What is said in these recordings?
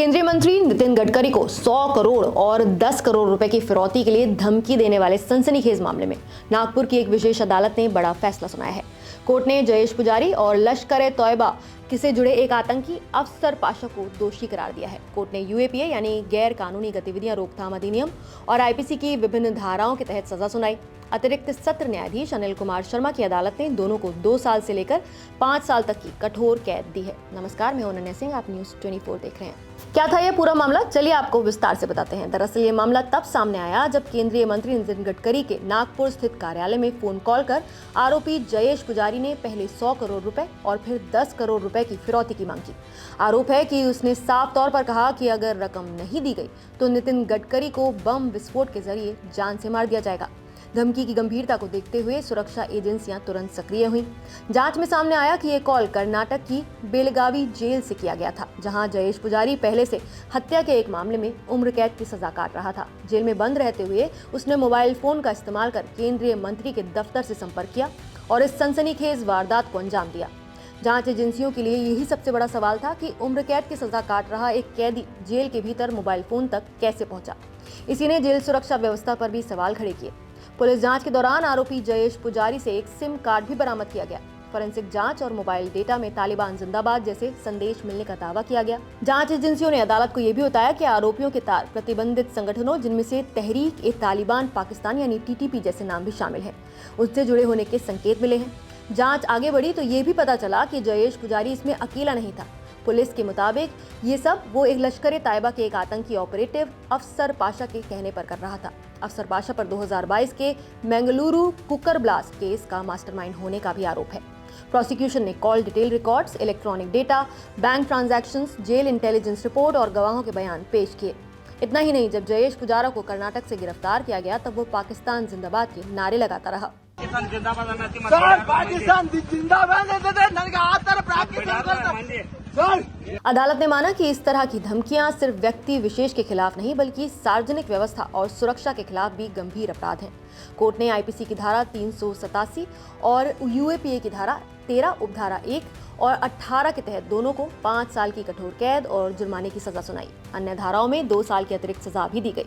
केंद्रीय मंत्री नितिन गडकरी को 100 करोड़ और 10 करोड़ रुपए की फिरौती के लिए धमकी देने वाले सनसनीखेज मामले में नागपुर की एक विशेष अदालत ने बड़ा फैसला सुनाया है। कोर्ट ने जयेश पुजारी और लश्कर-ए-तौयबा से जुड़े एक आतंकी अफसर पाशा को दोषी करार दिया है। कोर्ट ने यूएपीए यानी गैर कानूनी गतिविधियां रोकथाम अधिनियम और आईपीसी की विभिन्न धाराओं के तहत सजा सुनाई। अतिरिक्त सत्र न्यायाधीश अनिल कुमार शर्मा की अदालत ने दोनों को 2 साल से लेकर 5 साल तक की कठोर कैद दी है। नमस्कार, मैं अनन्या सिंह, आप न्यूज़ 24 देख रहे हैं। क्या था यह पूरा मामला, चलिए आपको विस्तार से बताते हैं। दरअसल ये मामला तब सामने आया जब केंद्रीय मंत्री नितिन गडकरी के नागपुर स्थित कार्यालय में फोन कॉल कर आरोपी जयेश पुजारी ने पहले 100 करोड़ रुपए और फिर 10 करोड़ रुपए की फिरौती की मांग की। आरोप है कि उसने साफ तौर पर कहा कि अगर रकम नहीं दी गई तो नितिन गडकरी को बम विस्फोट के जरिए जान से मार दिया जाएगा। धमकी की गंभीरता को देखते हुए सुरक्षा एजेंसियां तुरंत सक्रिय हुईं। जांच में सामने आया कि ये कॉल कर्नाटक की बेलगावी जेल से किया गया था, जहां जयेश पुजारी पहले से हत्या के एक मामले में उम्र कैद की सजा काट रहा था। जेल में बंद रहते हुए उसने मोबाइल फोन का इस्तेमाल कर केंद्रीय मंत्री के दफ्तर से संपर्क किया और इस सनसनीखेज वारदात को अंजाम दिया। जांच एजेंसियों के लिए यही सबसे बड़ा सवाल था कि उम्र कैद की सजा काट रहा एक कैदी जेल के भीतर मोबाइल फोन तक कैसे पहुंचा। इसी ने जेल सुरक्षा व्यवस्था पर भी सवाल खड़े किए। पुलिस जांच के दौरान आरोपी जयेश पुजारी से एक सिम कार्ड भी बरामद किया गया। फोरेंसिक जांच और मोबाइल डेटा में तालिबान जिंदाबाद जैसे संदेश मिलने का दावा किया गया। जांच एजेंसियों ने अदालत को यह भी बताया कि आरोपियों के तार प्रतिबंधित संगठनों, जिनमें से तहरीक-ए-तालिबान पाकिस्तान यानी टीटीपी जैसे नाम भी शामिल हैं, उससे जुड़े होने के संकेत मिले हैं। जांच आगे बढ़ी तो ये भी पता चला कि जयेश पुजारी इसमें अकेला नहीं था। पुलिस के मुताबिक ये सब वो एक लश्कर-ए-तौयबा के एक आतंकी ऑपरेटिव अफसर पाशा के कहने पर कर रहा था। अफसर पाशा पर 2022 के मंगलुरु कुकर ब्लास्ट केस का मास्टरमाइंड होने का भी आरोप है। प्रोसिक्यूशन ने call detail records, electronic data, bank transactions, jail intelligence report और गवाहों के बयान पेश किए। इतना ही नहीं, जब जयेश पुजारा को कर्नाटक से गिरफ्तार किया गया तब वो पाकिस्तान जिंदाबाद के नारे लगाता रहा। अदालत ने माना कि इस तरह की धमकियां सिर्फ व्यक्ति विशेष के खिलाफ नहीं बल्कि सार्वजनिक व्यवस्था और सुरक्षा के खिलाफ भी गंभीर अपराध हैं। कोर्ट ने आईपीसी की धारा 387 और यूएपीए की धारा 13 उपधारा 1 और 18 के तहत दोनों को 5 साल की कठोर कैद और जुर्माने की सजा सुनाई। अन्य धाराओं में 2 साल की अतिरिक्त सजा भी दी गई।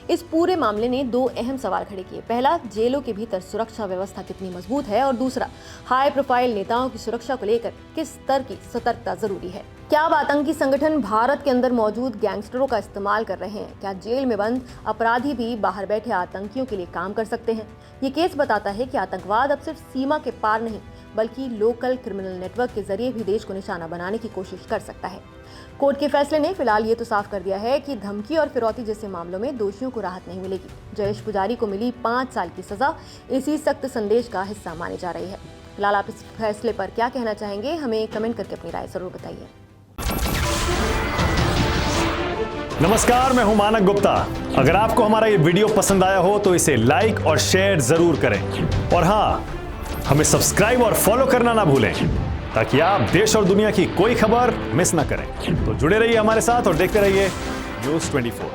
इस पूरे मामले ने 2 अहम सवाल खड़े किए। पहला, जेलों के भीतर सुरक्षा व्यवस्था कितनी मजबूत है, और दूसरा, हाई प्रोफाइल नेताओं की सुरक्षा को लेकर किस स्तर की सतर्कता जरूरी है। क्या अब आतंकी संगठन भारत के अंदर मौजूद गैंगस्टरों का इस्तेमाल कर रहे हैं? क्या जेल में बंद अपराधी भी बाहर बैठे आतंकियों के लिए काम कर सकते हैं? ये केस बताता है कि आतंकवाद अब सिर्फ सीमा के पार नहीं बल्कि लोकल क्रिमिनल नेटवर्क के जरिए भी देश को निशाना बनाने की कोशिश कर सकता है। कोर्ट के फैसले ने फिलहाल ये तो साफ कर दिया है कि धमकी और फिरौती जैसे मामलों में दोषियों को राहत नहीं मिलेगी। जयेश पुजारी को मिली 5 साल की सजा इसी सख्त संदेश का हिस्सा मानी जा रही है। फिलहाल आप इस फैसले पर क्या कहना चाहेंगे, हमें कमेंट करके अपनी राय जरूर बताइए। नमस्कार, मैं हूं मानक गुप्ता। अगर आपको हमारा ये वीडियो पसंद आया हो तो इसे लाइक और शेयर जरूर करें, और हाँ, हमें सब्सक्राइब और फॉलो करना ना भूलें ताकि आप देश और दुनिया की कोई खबर मिस ना करें। तो जुड़े रहिए हमारे साथ और देखते रहिए न्यूज़ 24।